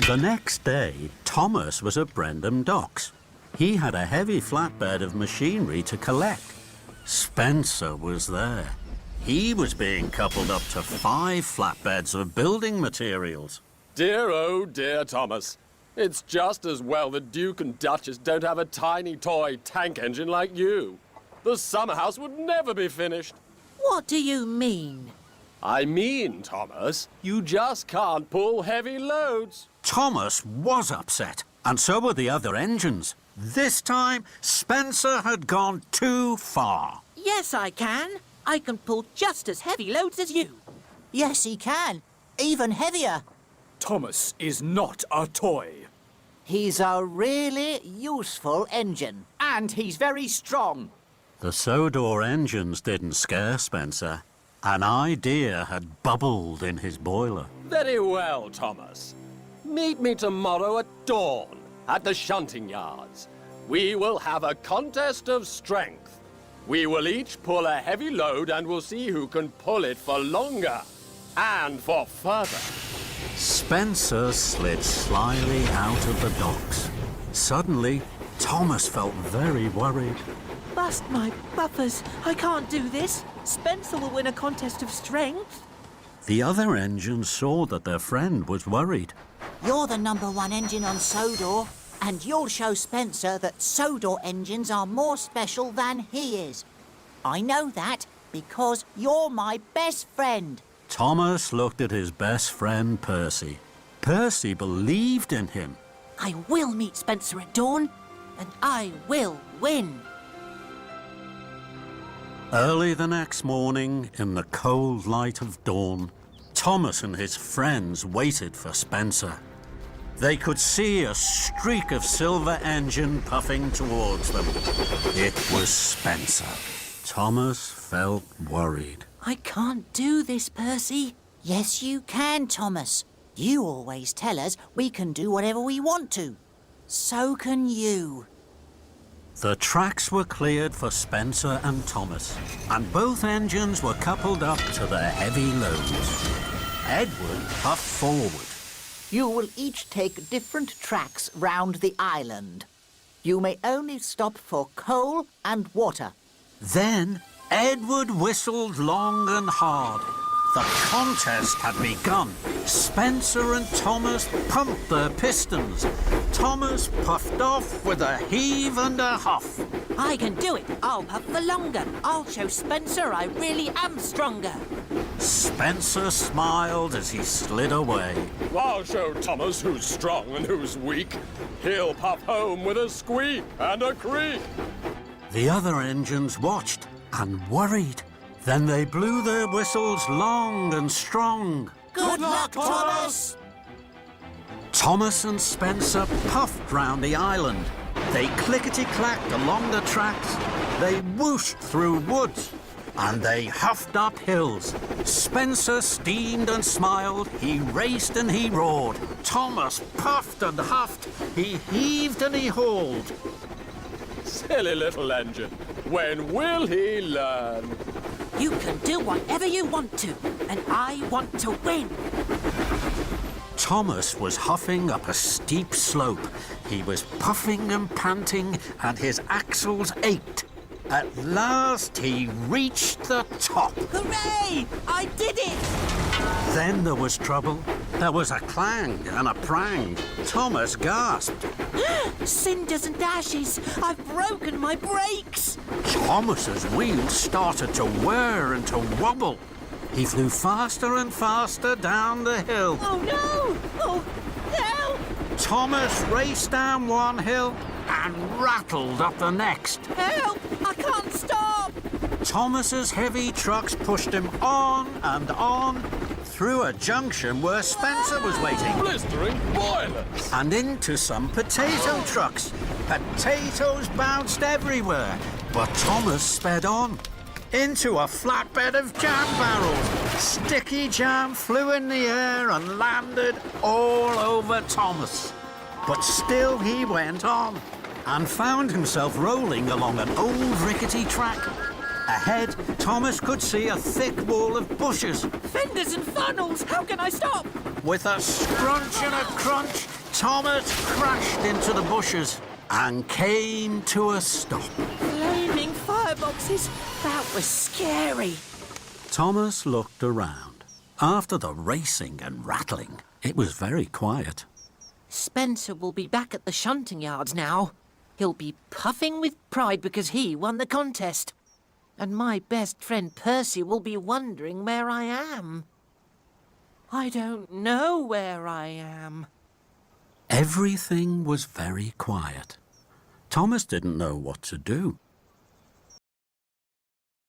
The next day, Thomas was at Brendam docks. He had a heavy flatbed of machinery to collect. Spncer was there. He was being coupled up to 5 flatbeds of building materials. Dear, oh dear, Thomas. It's just as well the Duke and Duchess don't have a tiny toy tank engine like you. The summer house would never be finished. What do you mean? I mean, Thomas, you just can't pull heavy loads. Thomas was upset, and so were the other engines. This time, Spncer had gone too far. Yes, I can. I can pull just as heavy loads as you. Yes, he can. Even heavier. Thomas is not a toy. He's a really useful engine. And he's very strong. The Sodor engines didn't scare Spncer. An idea had bubbled in his boiler. Very well, Thomas. Meet me tomorrow at dawn at the shunting yards. We will have a contest of strength. We will each pull a heavy load and we'll see who can pull it for longer and for further. Spncer slid slyly out of the docks. Suddenly, Thomas felt very worried. Bust my buffers. I can't do this. Spncer will win a contest of strength. The other engines saw that their friend was worried. You're the #1 engine on Sodor, and you'll show Spncer that Sodor engines are more special than he is. I know that because you're my best friend. Thomas looked at his best friend, Percy. Percy believed in him. I will meet Spncer at dawn, and I will win. Early the next morning, in the cold light of dawn, Thomas and his friends waited for Spncer. They could see a streak of silver engine puffing towards them. It was Spncer. Thomas felt worried. I can't do this, Percy. Yes, you can, Thomas. You always tell us we can do whatever we want to. So can you. The tracks were cleared for Spncer and Thomas, and both engines were coupled up to their heavy loads. Edward puffed forward. You will each take different tracks round the island. You may only stop for coal and water. Then Edward whistled long and hard. The contest had begun. Spncer and Thomas pumped their pistons. Thomas puffed off with a heave and a huff. I can do it. I'll puff for longer. I'll show Spncer I really am stronger. Spncer smiled as he slid away. I'll show Thomas who's strong and who's weak. He'll puff home with a squeak and a creak. The other engines watched and worried. Then they blew their whistles long and strong. Good luck, Thomas! Thomas and Spncer puffed round the island. They clickety-clacked along the tracks. They whooshed through woods. And they huffed up hills. Spncer steamed and smiled. He raced and he roared. Thomas puffed and huffed. He heaved and he hauled. Silly little engine. When will he learn? You can do whatever you want to, and I want to win. Thomas was huffing up a steep slope. He was puffing and panting, and his axles ached. At last, he reached the top. Hooray! I did it! Then there was trouble. There was a clang and a prang. Thomas gasped. Cinders and ashes! I've broken my brakes! Thomas's wheels started to whir and to wobble. He flew faster and faster down the hill. Oh, no! Oh, help! Thomas raced down one hill and rattled up the next. Help! I can't stop! Thomas's heavy trucks pushed him on and on through a junction where Spncer was waiting. Blistering boilers! And into some potato trucks. Potatoes bounced everywhere, but Thomas sped on. Into a flatbed of jam barrels. Sticky jam flew in the air and landed all over Thomas. But still he went on and found himself rolling along an old rickety track. Ahead, Thomas could see a thick wall of bushes. Fenders and funnels! How can I stop? With a scrunch and a crunch, Thomas crashed into the bushes and came to a stop. Flaming fireboxes! That was scary. Thomas looked around. After the racing and rattling, it was very quiet. Spncer will be back at the shunting yards now. He'll be puffing with pride because he won the contest. And my best friend Percy will be wondering where I am. I don't know where I am. Everything was very quiet. Thomas didn't know what to do.